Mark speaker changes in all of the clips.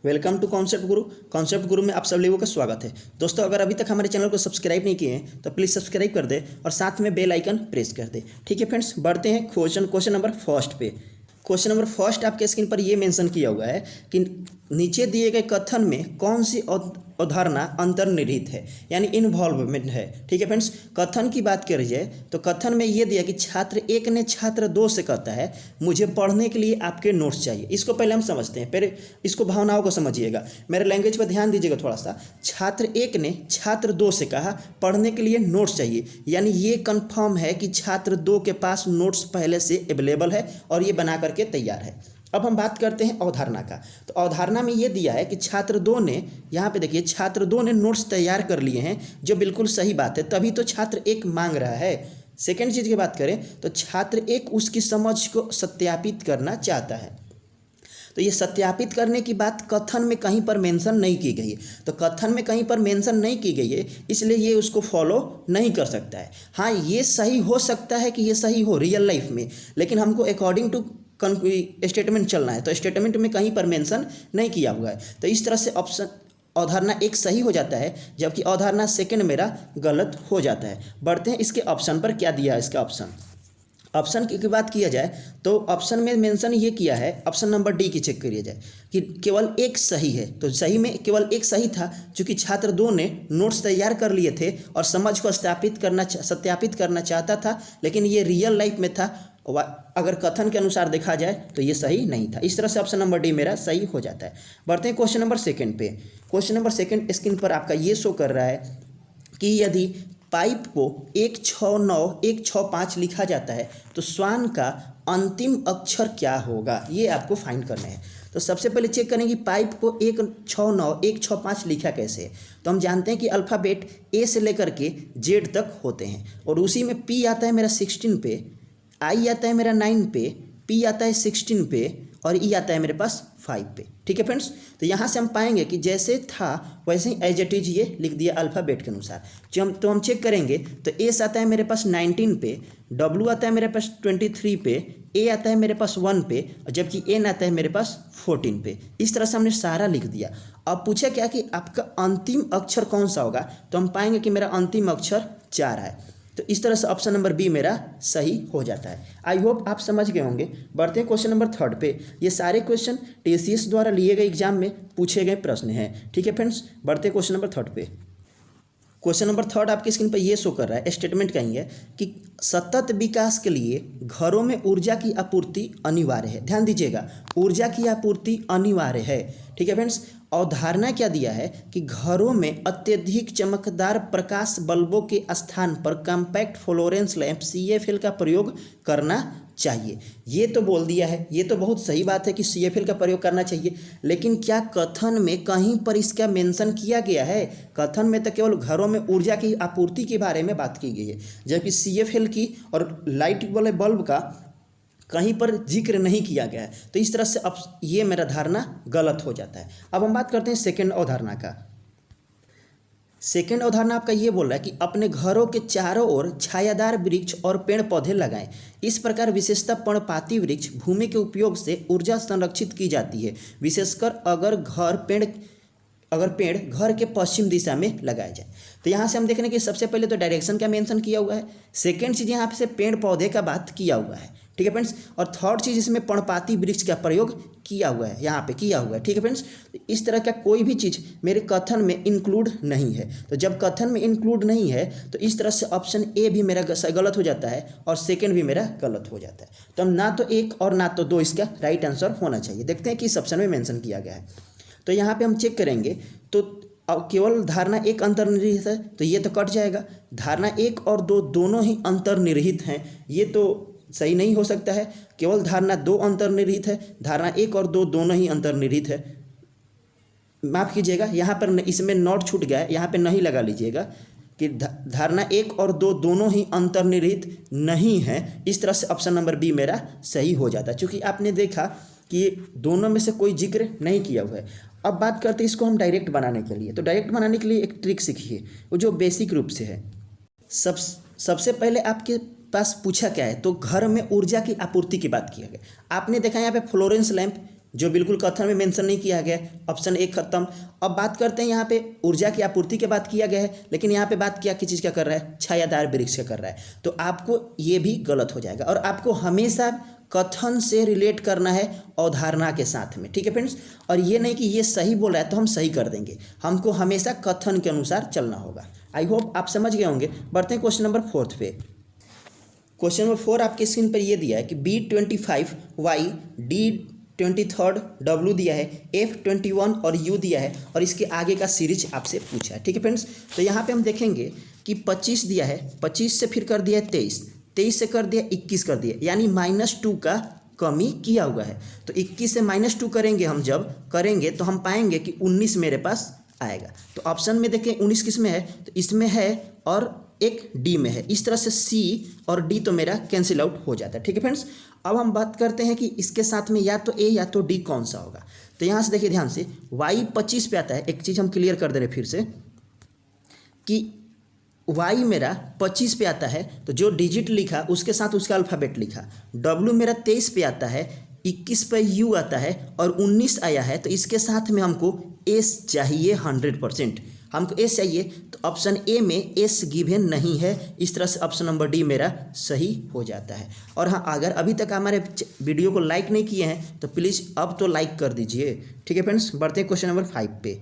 Speaker 1: Welcome to concept Guru. Concept गुरु में आप सब लोगों का स्वागत है। दोस्तों, अगर अभी तक हमारे चैनल को सब्सक्राइब नहीं किए हैं तो प्लीज़ सब्सक्राइब कर दे और साथ में बेल आइकन प्रेस कर दे। ठीक है फ्रेंड्स, बढ़ते हैं क्वेश्चन नंबर फर्स्ट पे। क्वेश्चन नंबर फर्स्ट आपके स्क्रीन पर ये मेंशन किया हुआ है कि नीचे दिए गए कथन में कौन सी अवधारणा अंतर्निहित है, यानी इन्वॉल्वमेंट है। ठीक है फ्रेंड्स, कथन की बात करी जाए तो कथन में ये दिया कि छात्र एक ने छात्र दो से कहता है मुझे पढ़ने के लिए आपके नोट्स चाहिए। इसको पहले हम समझते हैं, पहले इसको भावनाओं को समझिएगा, मेरे लैंग्वेज पर ध्यान दीजिएगा थोड़ा सा। छात्र एक ने छात्र दो से कहा पढ़ने के लिए नोट्स चाहिए, यानी ये कन्फर्म है कि छात्र दो के पास नोट्स पहले से अवेलेबल है और ये बना करके तैयार है। अब हम बात करते हैं अवधारणा का। तो अवधारणा में ये दिया है कि छात्र दो ने, यहाँ पे देखिए, छात्र दो ने नोट्स तैयार कर लिए हैं, जो बिल्कुल सही बात है, तभी तो छात्र एक मांग रहा है। सेकेंड चीज़ की बात करें तो छात्र एक उसकी समझ को सत्यापित करना चाहता है। तो ये सत्यापित करने की बात कथन में कहीं पर मेंशन नहीं की गई है। तो कथन में कहीं पर मेंशन नहीं की गई है, इसलिए ये उसको फॉलो नहीं कर सकता है। हाँ, ये सही हो सकता है कि ये सही हो रियल लाइफ में, लेकिन हमको अकॉर्डिंग टू स्टेटमेंट चलना है, तो स्टेटमेंट में कहीं पर मेंशन नहीं किया हुआ है। तो इस तरह से ऑप्शन अवधारणा एक सही हो जाता है, जबकि अवधारणा सेकंड मेरा गलत हो जाता है। बढ़ते हैं इसके ऑप्शन पर। क्या दिया है इसका ऑप्शन की बात किया जाए तो ऑप्शन में मेंशन ये किया है, ऑप्शन नंबर डी की चेक करिए जाए कि केवल एक सही है। तो सही में केवल एक सही था, क्योंकि छात्र दो ने नोट्स तैयार कर लिए थे और समझ को सत्यापित करना चाहता था, लेकिन ये रियल लाइफ में था। अगर कथन के अनुसार देखा जाए तो ये सही नहीं था। इस तरह से ऑप्शन नंबर डी मेरा सही हो जाता है। बढ़ते हैं क्वेश्चन नंबर सेकंड पे। क्वेश्चन नंबर सेकंड स्क्रीन पर आपका ये शो कर रहा है कि यदि पाइप को 169 165 लिखा जाता है तो श्वान का अंतिम अक्षर क्या होगा, ये आपको फाइंड करना है। तो सबसे पहले चेक करेंगे पाइप को 169 165 लिखा कैसे है। तो हम जानते हैं कि अल्फ़ाबेट ए से लेकर के जेड तक होते हैं, और उसी में पी आता है मेरा 16 पे, आई आता है मेरा 9 पे, पी आता है 16 पे, और ई आता है मेरे पास 5 पे। ठीक है फ्रेंड्स, तो यहाँ से हम पाएंगे कि जैसे था वैसे ही एज इट इज ये लिख दिया अल्फ़ाबेट के अनुसार। तो हम चेक करेंगे तो एस आता है मेरे पास 19 पे, डब्ल्यू आता है मेरे पास 23 पे, ए आता है मेरे पास 1 पे, जबकि एन आता है मेरे पास 14 पे। इस तरह से हमने सारा लिख दिया। अब पूछा क्या कि आपका अंतिम अक्षर कौन सा होगा, तो हम पाएंगे कि मेरा अंतिम अक्षर 4 है। तो इस तरह से ऑप्शन नंबर बी मेरा सही हो जाता है। आई होप आप समझ गए होंगे। बढ़ते हैं क्वेश्चन नंबर थर्ड पे। ये सारे क्वेश्चन टीसीएस द्वारा लिए गए एग्जाम में पूछे गए प्रश्न हैं। ठीक है फ्रेंड्स, बढ़ते हैं क्वेश्चन नंबर थर्ड पे। क्वेश्चन नंबर थर्ड आपकी स्क्रीन पर यह शो कर रहा है, स्टेटमेंट कहीं है कि सतत विकास के लिए घरों में ऊर्जा की आपूर्ति अनिवार्य है। ध्यान दीजिएगा, ऊर्जा की आपूर्ति अनिवार्य है। ठीक है फ्रेंड्स, अवधारणा क्या दिया है कि घरों में अत्यधिक चमकदार प्रकाश बल्बों के स्थान पर कॉम्पैक्ट फ्लोरेंस लैंप CFL का प्रयोग करना चाहिए। ये तो बोल दिया है, ये तो बहुत सही बात है कि CFL का प्रयोग करना चाहिए, लेकिन क्या कथन में कहीं पर इसका मेंशन किया गया है? कथन में तो केवल घरों में ऊर्जा की आपूर्ति के बारे में बात की गई है, जबकि CFL की और लाइट वाले बल्ब का कहीं पर जिक्र नहीं किया गया है। तो इस तरह से अब ये मेरा धारणा गलत हो जाता है। अब हम बात करते हैं सेकंड अवधारणा का। सेकंड अवधारणा आपका ये बोल रहा है कि अपने घरों के चारों ओर छायादार वृक्ष और पेड़ पौधे लगाएं। इस प्रकार विशेषतः पर्णपाती वृक्ष भूमि के उपयोग से ऊर्जा संरक्षित की जाती है, विशेषकर अगर पेड़ घर के पश्चिम दिशा में लगाया जाए। तो यहाँ से हम देख रहे हैं कि सबसे पहले तो डायरेक्शन का मेंशन किया हुआ है, सेकंड चीज़ यहाँ से पेड़ पौधे का बात किया हुआ है। ठीक है फ्रेंड्स, और थर्ड चीज़ इसमें पर्णपाती वृक्ष का प्रयोग किया हुआ है, यहाँ पे किया हुआ है। ठीक है फ्रेंड्स, इस तरह का कोई भी चीज़ मेरे कथन में इंक्लूड नहीं है। तो जब कथन में इंक्लूड नहीं है तो इस तरह से ऑप्शन ए भी मेरा गलत हो जाता है और सेकंड भी मेरा गलत हो जाता है। तो हम ना तो एक और ना तो दो इसका राइट आंसर होना चाहिए। देखते हैं कि इस ऑप्शन में मेंशन किया गया है। तो यहाँ पे हम चेक करेंगे तो अब केवल धारणा एक अंतर्निहित है, तो ये तो कट जाएगा। धारणा एक और दो दोनों ही अंतर्निहित हैं, ये तो सही नहीं हो सकता है। केवल धारणा दो अंतर्निहित है, धारणा एक और दो दोनों ही अंतर्निहित है। माफ़ कीजिएगा, यहाँ पर इसमें नॉट छूट गया है, यहाँ पे नहीं लगा लीजिएगा कि धारणा एक और दो दोनों ही अंतर्निहित नहीं है। इस तरह से ऑप्शन नंबर बी मेरा सही हो जाता है, क्योंकि आपने देखा कि दोनों में से कोई जिक्र नहीं किया हुआ है। अब बात करते हैं इसको हम डायरेक्ट बनाने के लिए। तो डायरेक्ट बनाने के लिए एक ट्रिक सीखिए, वो जो बेसिक रूप से है। सबसे पहले आपके पास पूछा क्या है, तो घर में ऊर्जा की आपूर्ति की बात किया गया। आपने देखा यहाँ पे फ्लोरेंस लैंप जो बिल्कुल कथन में मेंशन नहीं किया गया है। ऑप्शन ए खत्म। अब बात करते हैं यहाँ पे ऊर्जा की आपूर्ति की बात किया गया है, लेकिन यहाँ पे बात क्या किस चीज़ का कर रहा है, छायादार वृक्ष का कर रहा है, तो आपको ये भी गलत हो जाएगा। और आपको हमेशा कथन से रिलेट करना है अवधारणा के साथ में, ठीक है फ्रेंड्स। और ये नहीं कि ये सही बोल रहा है तो हम सही कर देंगे, हमको हमेशा कथन के अनुसार चलना होगा। आई होप आप समझ गए होंगे। बढ़ते हैं क्वेश्चन नंबर 4 पे। क्वेश्चन नंबर 4 आपके स्क्रीन पर ये दिया है कि B25 Y D23 W दिया है, F21 और U दिया है, और इसके आगे का सीरीज आपसे पूछा है, ठीक है फ्रेंड्स। तो यहाँ पे हम देखेंगे कि 25 दिया है, 25 से फिर कर दिया है 23, 23 से कर दिया 21 कर दिया, यानी -2 का कमी किया हुआ है। तो 21 से -2 करेंगे, हम जब करेंगे तो हम पाएंगे कि 19 मेरे पास आएगा। तो ऑप्शन में देखें 19 किस में है, तो इसमें है और एक डी में है। इस तरह से सी और डी तो मेरा कैंसिल आउट हो जाता है, ठीक है फ्रेंड्स। अब हम बात करते हैं कि इसके साथ में या तो ए या तो डी कौन सा होगा। तो यहाँ से देखिए ध्यान से, वाई 25 पे आता है। एक चीज़ हम क्लियर कर दे रहे फिर से कि वाई मेरा 25 पे आता है, तो जो डिजिट लिखा उसके साथ उसका अल्फ़ाबेट लिखा। डब्ल्यू मेरा 23 पे आता है, 21 पे यू आता है और 19 आया है, तो इसके साथ में हमको एस चाहिए 100%। हमको एस चाहिए, तो ऑप्शन ए में एस गिवन नहीं है। इस तरह से ऑप्शन नंबर डी मेरा सही हो जाता है। और हाँ, अगर अभी तक हमारे वीडियो को लाइक नहीं किए हैं तो प्लीज़ अब तो लाइक कर दीजिए, ठीक है फ्रेंड्स। बढ़ते हैं क्वेश्चन नंबर 5 पे।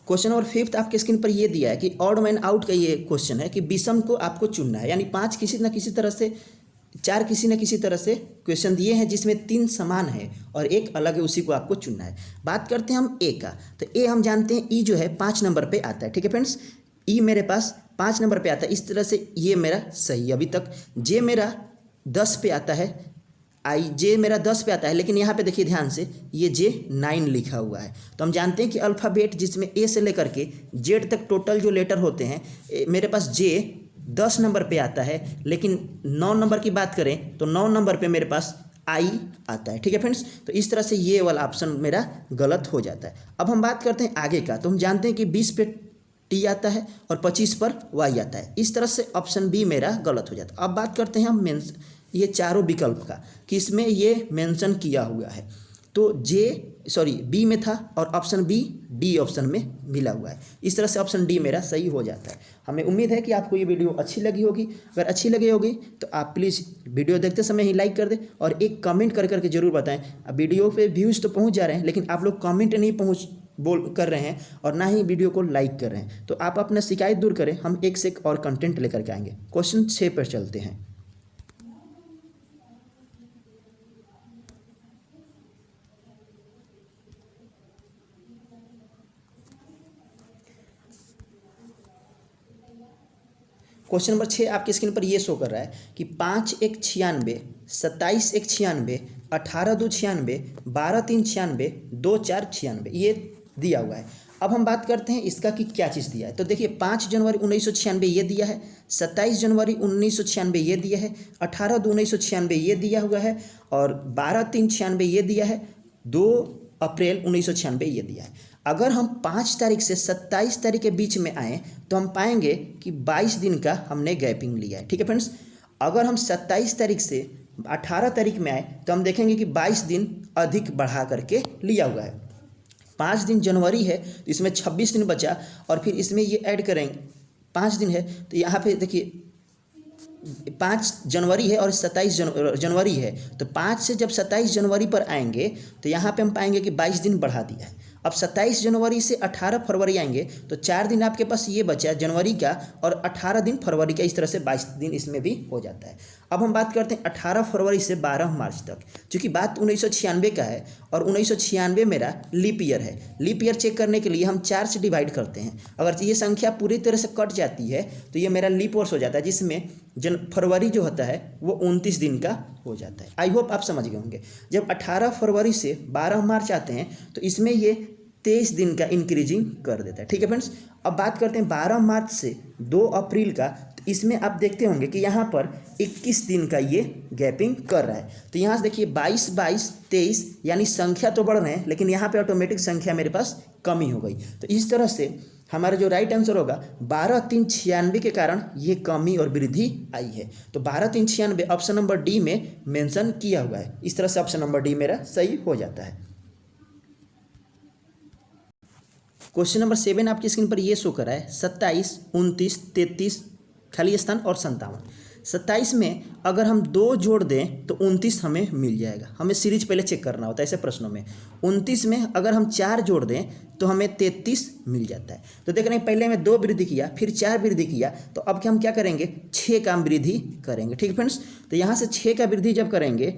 Speaker 1: क्वेश्चन नंबर 5 आपके स्क्रीन पर ये दिया है कि ऑड मैन आउट का ये क्वेश्चन है कि विषम को आपको चुनना है, यानी 5 किसी न किसी तरह से, 4 किसी न किसी तरह से क्वेश्चन दिए हैं जिसमें 3 समान है और एक अलग है, उसी को आपको चुनना है। बात करते हैं हम ए का, तो ए हम जानते हैं ई जो है 5 नंबर पे आता है, ठीक है फ्रेंड्स। ई मेरे पास 5 नंबर पे आता है, इस तरह से ये मेरा सही है अभी तक। जे मेरा 10 पे आता है, आई जे मेरा 10 पे आता है, लेकिन यहाँ पे देखिए ध्यान से ये जे 9 लिखा हुआ है। तो हम जानते हैं कि अल्फ़ाबेट जिसमें ए से लेकर के जेड तक टोटल जो लेटर होते हैं, मेरे पास जे 10 नंबर पे आता है, लेकिन 9 नंबर की बात करें तो 9 नंबर पे मेरे पास आई आता है, ठीक है फ्रेंड्स। तो इस तरह से ये वाला ऑप्शन मेरा गलत हो जाता है। अब हम बात करते हैं आगे का, तो हम जानते हैं कि 20 पे टी आता है और 25 पर वाई आता है। इस तरह से ऑप्शन बी मेरा गलत हो जाता है। अब बात करते हैं हम ये चारों विकल्प का, कि इसमें ये मेंशन किया हुआ है, तो बी में था और ऑप्शन बी डी ऑप्शन में मिला हुआ है। इस तरह से ऑप्शन डी मेरा सही हो जाता है। हमें उम्मीद है कि आपको ये वीडियो अच्छी लगी होगी। अगर अच्छी लगी होगी तो आप प्लीज़ वीडियो देखते समय ही लाइक कर दें और एक कमेंट करके जरूर बताएं। अब वीडियो पे व्यूज़ तो पहुंच जा रहे हैं, लेकिन आप लोग कमेंट नहीं कर रहे हैं और ना ही वीडियो को लाइक कर रहे हैं। तो आप अपना शिकायत दूर करें, हम एक से एक और कंटेंट लेकर के आएंगे। क्वेश्चन 6 पर चलते हैं। क्वेश्चन नंबर 6 आपके स्क्रीन पर ये शो कर रहा है कि 5 1 96, 27 1 96, 18 2 96, 12 3 96, 2 4 96, ये दिया हुआ है। अब हम बात करते हैं इसका कि क्या चीज़ दिया है। तो देखिए 5 जनवरी 1996 ये दिया है, 27 जनवरी 1996 ये दिया है, 18 2 1996 ये दिया हुआ है और 12 3 96 ये दिया है, 2 अप्रैल 1996 ये दिया है। अगर हम 5 तारीख से 27 तारीख के बीच में आएँ तो हम पाएंगे कि 22 दिन का हमने गैपिंग लिया है, ठीक है फ्रेंड्स। अगर हम 27 तारीख से 18 तारीख में आए तो हम देखेंगे कि 22 दिन अधिक बढ़ा करके लिया हुआ है। 5 दिन जनवरी है तो इसमें 26 दिन बचा और फिर इसमें ये ऐड करेंगे 5 दिन है, तो यहाँ पे देखिए 5 जनवरी है और 27 जनवरी है, तो 5 से जब 27 जनवरी पर आएंगे तो यहाँ पे हम पाएंगे कि 22 दिन बढ़ा दिया है। अब 27 जनवरी से 18 फरवरी आएंगे तो 4 दिन आपके पास ये बचा जनवरी का और 18 दिन फरवरी का, इस तरह से 22 दिन इसमें भी हो जाता है। अब हम बात करते हैं 18 फरवरी से 12 मार्च तक, क्योंकि बात 1996 का है और 1996 मेरा लीप ईयर है। लीप ईयर चेक करने के लिए हम 4 से डिवाइड करते हैं। अगर ये संख्या पूरी तरह से कट जाती है तो ये मेरा लीप वर्ष हो जाता है, जिसमें फरवरी जो होता है वो 29 दिन का हो जाता है। आई होप आप समझ गए होंगे। जब 18 फरवरी से 12 मार्च आते हैं तो इसमें ये 23 दिन का इंक्रीजिंग कर देता है, ठीक है फ्रेंड्स। अब बात करते हैं 12 मार्च से 2 अप्रैल का, तो इसमें आप देखते होंगे कि यहाँ पर 21 दिन का ये गैपिंग कर रहा है। तो यहाँ से देखिए 22 22 23, यानी संख्या तो बढ़ रहे हैं लेकिन यहाँ पे ऑटोमेटिक संख्या मेरे पास कमी हो गई। तो इस तरह से हमारा जो राइट आंसर होगा 12,396 के कारण ये कमी और वृद्धि आई है। तो 12,396 ऑप्शन नंबर डी में मेंशन किया हुआ है। इस तरह से ऑप्शन नंबर डी मेरा सही हो जाता है। क्वेश्चन नंबर 7 आपकी स्क्रीन पर ये शो कर रहा है 27, 29, 33 खाली स्थान और 57। 27 में अगर हम 2 जोड़ दें तो 29 हमें मिल जाएगा। हमें सीरीज पहले चेक करना होता है ऐसे प्रश्नों में। 29 में अगर हम 4 जोड़ दें तो हमें 33 मिल जाता है। तो देख रहे हैं पहले हमें 2 वृद्धि किया, फिर 4 वृद्धि किया, तो अब हम क्या करेंगे 6 का वृद्धि करेंगे। ठीक है फ्रेंड्स, तो यहाँ से 6 का वृद्धि जब करेंगे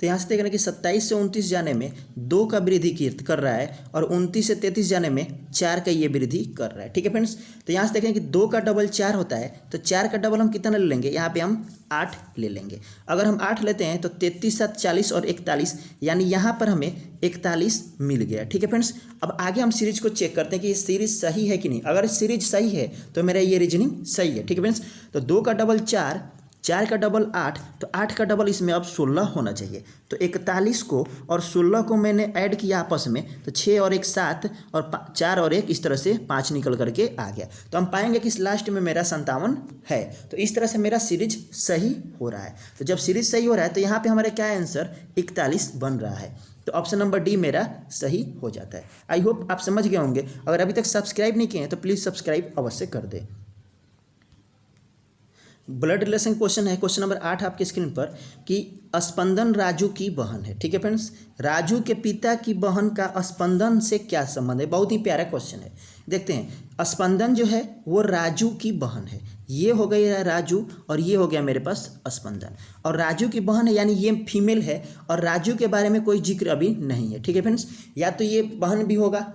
Speaker 1: तो यहाँ से देख रहे हैं कि 27 से 29 जाने में 2 का वृद्धि कर रहा है और 29 से 33 जाने में 4 का ये वृद्धि कर रहा है। ठीक है फ्रेंड्स, तो यहाँ से देखें कि 2 का डबल 4 होता है, तो 4 का डबल हम कितना ले लेंगे, यहाँ पे हम 8 ले लेंगे। अगर हम 8 लेते हैं तो 33, 7, 40 और 41, यानी यहाँ पर हमें 41 मिल गया। ठीक है फ्रेंड्स, अब आगे हम सीरीज को चेक करते हैं कि ये सीरीज सही है कि नहीं। अगर सीरीज सही है तो मेरा ये रीजनिंग सही है। ठीक है फ्रेंड्स, तो 2 का डबल 4, 4 का डबल 8, तो 8 का डबल इसमें अब 16 होना चाहिए। तो 41 को और 16 को मैंने ऐड किया आपस में, तो 6 और 1 7 और 4 और 1 इस तरह से 5 निकल करके आ गया। तो हम पाएंगे कि इस लास्ट में मेरा 57 है। तो इस तरह से मेरा सीरीज सही हो रहा है। तो जब सीरीज सही हो रहा है तो यहाँ पे हमारा क्या आंसर 41 बन रहा है। तो ऑप्शन नंबर डी मेरा सही हो जाता है। आई होप आप समझ गए होंगे। अगर अभी तक सब्सक्राइब नहीं किए हैं तो प्लीज़ सब्सक्राइब अवश्य कर दें। ब्लड रिलेशन क्वेश्चन है, क्वेश्चन नंबर 8 आपके स्क्रीन पर कि स्पंदन राजू की बहन है। ठीक है फ्रेंड्स, राजू के पिता की बहन का स्पंदन से क्या संबंध है। बहुत ही प्यारा क्वेश्चन है। देखते हैं, स्पंदन जो है वो राजू की बहन है। ये हो गया राजू और ये हो गया मेरे पास स्पंदन, और राजू की बहन है यानी ये फीमेल है और राजू के बारे में कोई जिक्र अभी नहीं है। ठीक है फ्रेंड्स, या तो ये बहन भी होगा,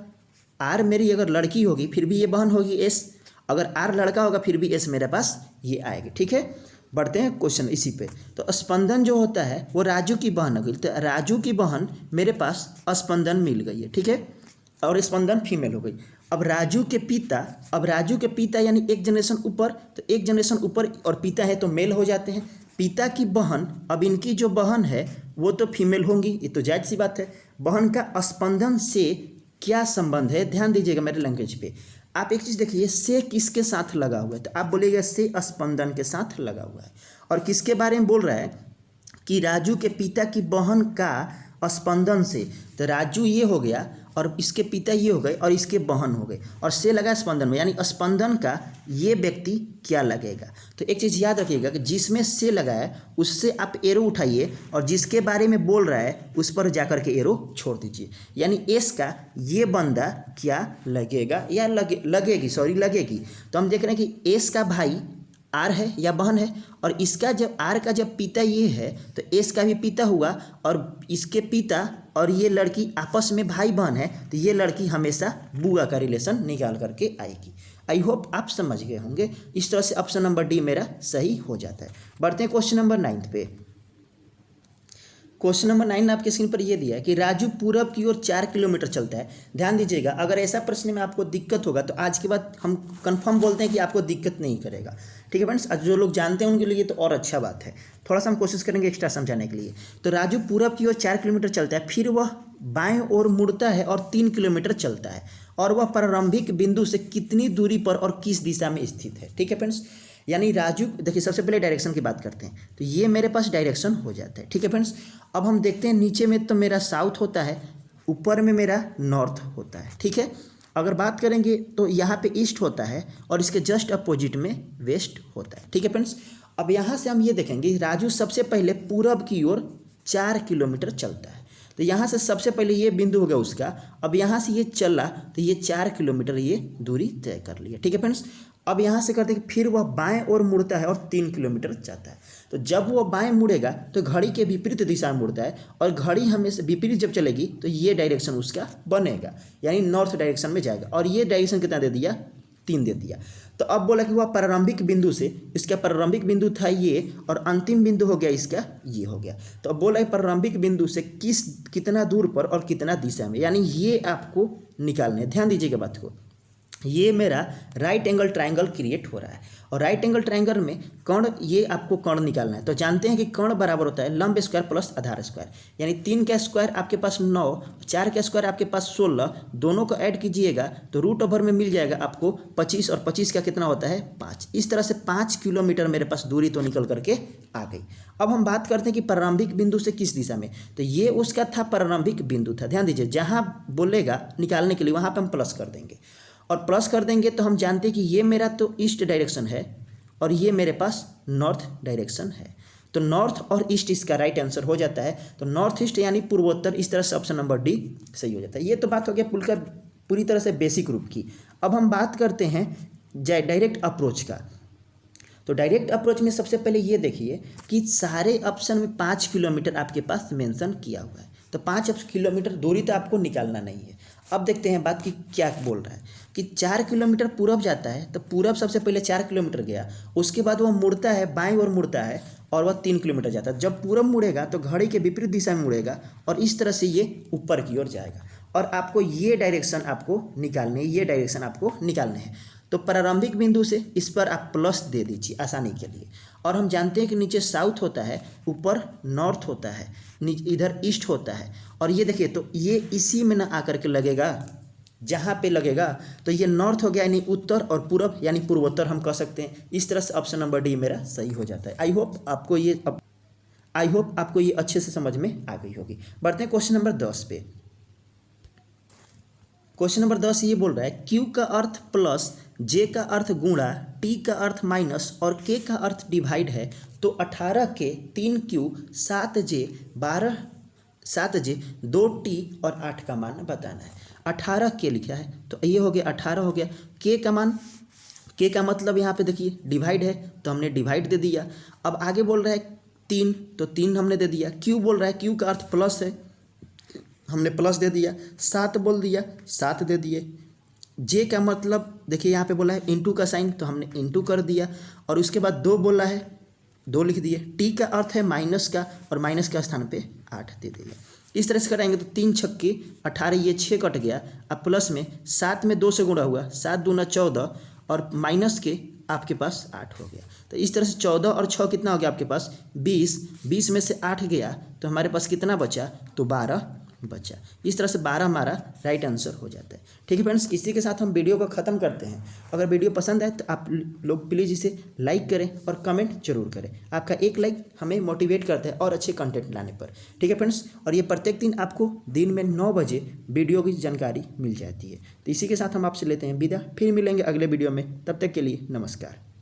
Speaker 1: आर मेरी अगर लड़की होगी फिर भी ये बहन होगी एस, अगर आर लड़का होगा फिर भी एस मेरे पास ये आएगी। ठीक है, बढ़ते हैं क्वेश्चन इसी पे। तो स्पंदन जो होता है वो राजू की बहन हो गई, तो राजू की बहन मेरे पास स्पंदन मिल गई है। ठीक है, और स्पंदन फीमेल हो गई। अब राजू के पिता यानी एक जनरेशन ऊपर, तो एक जनरेशन ऊपर और पिता है तो मेल हो जाते हैं। पिता की बहन, अब इनकी जो बहन है वो तो फीमेल होंगी, ये तो जायज़ सी बात है। बहन का स्पंदन से क्या संबंध है, ध्यान दीजिएगा मेरे लैंग्वेज पे। आप एक चीज़ देखिए, से किसके साथ लगा हुआ है, तो आप बोलिएगा से स्पंदन के साथ लगा हुआ है। और किसके बारे में बोल रहा है कि राजू के पिता की बहन का स्पंदन से, तो राजू ये हो गया और इसके पिता ये हो गए और इसके बहन हो गए, और से लगा स्पंदन में, यानी स्पंदन का ये व्यक्ति क्या लगेगा। तो एक चीज़ याद रखिएगा कि जिसमें से लगा है उससे आप एरो उठाइए और जिसके बारे में बोल रहा है उस पर जाकर के एरो छोड़ दीजिए। यानी एस का ये बंदा क्या लगेगा या लगेगी। तो हम देख रहे हैं कि एस का भाई आर है या बहन है, और इसका जब आर का जब पिता ये है तो एस का भी पिता हुआ, और इसके पिता और ये लड़की आपस में भाई बहन है, तो ये लड़की हमेशा बुआ का रिलेशन निकाल करके आएगी। आई होप आप समझ गए होंगे। इस तरह से ऑप्शन नंबर डी मेरा सही हो जाता है। बढ़ते हैं क्वेश्चन नंबर 9 पे। क्वेश्चन नंबर 9 आपके स्क्रीन पर यह दिया है कि राजू पूरब की ओर 4 किलोमीटर चलता है। ध्यान दीजिएगा, अगर ऐसा प्रश्न में आपको दिक्कत होगा तो आज के बाद हम कंफर्म बोलते हैं कि आपको दिक्कत नहीं करेगा। ठीक है फ्रेंड्स, जो लोग जानते हैं उनके लिए तो और अच्छा बात है। थोड़ा सा हम कोशिश करेंगे एक्स्ट्रा समझाने के लिए। तो राजू पूरब की ओर 4 किलोमीटर चलता है, फिर वह बाएं ओर मुड़ता है और 3 किलोमीटर चलता है, और वह प्रारंभिक बिंदु से कितनी दूरी पर और किस दिशा में स्थित है। ठीक है फ्रेंड्स, यानी राजू, देखिए सबसे पहले डायरेक्शन की बात करते हैं, तो ये मेरे पास डायरेक्शन हो जाता है। ठीक है फ्रेंड्स, अब हम देखते हैं नीचे में तो मेरा साउथ होता है, ऊपर में मेरा नॉर्थ होता है। ठीक है, अगर बात करेंगे तो यहाँ पे ईस्ट होता है और इसके जस्ट अपोजिट में वेस्ट होता है। ठीक है फ्रेंड्स, अब यहाँ से हम ये देखेंगे राजू सबसे पहले पूरब की ओर 4 किलोमीटर चलता है, तो यहाँ से सबसे पहले ये बिंदु हो गया उसका। अब यहाँ से ये चला तो ये 4 किलोमीटर ये दूरी तय कर लिया। ठीक है फ्रेंड्स, अब यहाँ से करते हैं कि फिर वह बाएं ओर मुड़ता है और 3 किलोमीटर जाता है। तो जब वह बाएं मुड़ेगा तो घड़ी के विपरीत दिशा में मुड़ता है, और घड़ी हमेशा विपरीत जब चलेगी तो ये डायरेक्शन उसका बनेगा, यानी नॉर्थ डायरेक्शन में जाएगा। और ये डायरेक्शन कितना दे दिया, 3 दे दिया। तो अब बोला कि वह प्रारंभिक बिंदु से, इसका प्रारंभिक बिंदु था ये और अंतिम बिंदु हो गया इसका ये हो गया। तो अब बोला प्रारंभिक बिंदु से कितना दूर पर और कितना दिशा में, यानी ये आपको निकालना है। ध्यान दीजिएगा बात को, ये मेरा राइट एंगल ट्रायंगल क्रिएट हो रहा है। और राइट एंगल ट्रायंगल में कर्ण, ये आपको कर्ण निकालना है। तो जानते हैं कि कर्ण बराबर होता है लंब स्क्वायर प्लस आधार स्क्वायर, यानी 3 का स्क्वायर आपके पास 9, 4 का स्क्वायर आपके पास 16, दोनों को ऐड कीजिएगा तो रूट ओवर में मिल जाएगा आपको 25, और 25 का कितना होता है 5। इस तरह से 5 किलोमीटर मेरे पास दूरी तो निकल करके आ गई। अब हम बात करते हैं कि प्रारंभिक बिंदु से किस दिशा में, तो ये उसका था प्रारंभिक बिंदु था। ध्यान दीजिए, जहाँ बोलेगा निकालने के लिए वहाँ पर हम प्लस कर देंगे, और प्लस कर देंगे तो हम जानते हैं कि ये मेरा तो ईस्ट डायरेक्शन है और ये मेरे पास नॉर्थ डायरेक्शन है। तो नॉर्थ और ईस्ट इसका राइट आंसर हो जाता है। तो नॉर्थ ईस्ट यानी पूर्वोत्तर, इस तरह से ऑप्शन नंबर डी सही हो जाता है। ये तो बात हो गया पूरी तरह से बेसिक रूप की। अब हम बात करते हैं डायरेक्ट अप्रोच का। तो डायरेक्ट अप्रोच में सबसे पहले ये देखिए कि सारे ऑप्शन में 5 किलोमीटर आपके पास मेंशन किया हुआ है। तो 5 किलोमीटर दूरी तो आपको निकालना नहीं है। अब देखते हैं बात कि क्या बोल रहा है कि 4 किलोमीटर पूरब जाता है, तो पूरब सबसे पहले 4 किलोमीटर गया, उसके बाद वह मुड़ता है, बाएं ओर मुड़ता है और वह 3 किलोमीटर जाता है। जब पूरब मुड़ेगा तो घड़ी के विपरीत दिशा में मुड़ेगा और इस तरह से ये ऊपर की ओर जाएगा। और आपको ये डायरेक्शन आपको निकालने, ये डायरेक्शन आपको निकालने हैं। तो प्रारंभिक बिंदु से इस पर आप प्लस दे दीजिए आसानी के लिए। और हम जानते हैं कि नीचे साउथ होता है, ऊपर नॉर्थ होता है, इधर ईस्ट होता है। और ये देखिए, तो ये इसी में ना आकर के लगेगा, जहाँ पे लगेगा तो ये नॉर्थ हो गया यानी उत्तर, और पूरब यानी पूर्वोत्तर हम कह सकते हैं। इस तरह से ऑप्शन नंबर डी मेरा सही हो जाता है। आई होप आपको ये अच्छे से समझ में आ गई होगी। बढ़ते हैं क्वेश्चन नंबर 10 पे। क्वेश्चन नंबर 10 ये बोल रहा है Q का अर्थ प्लस, J का अर्थ गुणा, T का अर्थ माइनस और K का अर्थ डिवाइड है। तो 18 के 3Q 7J 2T और 8 का मान बताना है। 18 के लिखा है तो ये हो गया 18 हो गया। K का मान, K का मतलब यहाँ पे देखिए डिवाइड है तो हमने डिवाइड दे दिया। अब आगे बोल रहा है 3, तो 3 हमने दे दिया। Q बोल रहा है, Q का अर्थ प्लस है, हमने प्लस दे दिया। 7 बोल दिया, 7 दे दिए। J का मतलब देखिए यहाँ पे बोला है इंटू का साइन, तो हमने इंटू कर दिया। और उसके बाद 2 बोला है, 2 लिख दिए। T का अर्थ है माइनस का, और माइनस का स्थान पे 8 दे दिया। इस तरह से कराएंगे तो 3 छक्के 18, ये 6 कट गया। अब प्लस में 7 में 2 से गुणा हुआ, 7 दूना 14, और माइनस के आपके पास 8 हो गया। तो इस तरह से 14 और 6 कितना हो गया आपके पास 20, 20 में से 8 गया तो हमारे पास कितना बचा, तो 12 बचा। इस तरह से 12 हमारा राइट आंसर हो जाता है। ठीक है फ्रेंड्स, इसी के साथ हम वीडियो को ख़त्म करते हैं। अगर वीडियो पसंद आए तो आप लोग प्लीज़ इसे लाइक करें और कमेंट जरूर करें। आपका एक लाइक हमें मोटिवेट करता है और अच्छे कंटेंट लाने पर। ठीक है फ्रेंड्स, और ये प्रत्येक दिन आपको दिन में 9 बजे वीडियो की जानकारी मिल जाती है। तो इसी के साथ हम आपसे लेते हैं विदा, फिर मिलेंगे अगले वीडियो में। तब तक के लिए नमस्कार।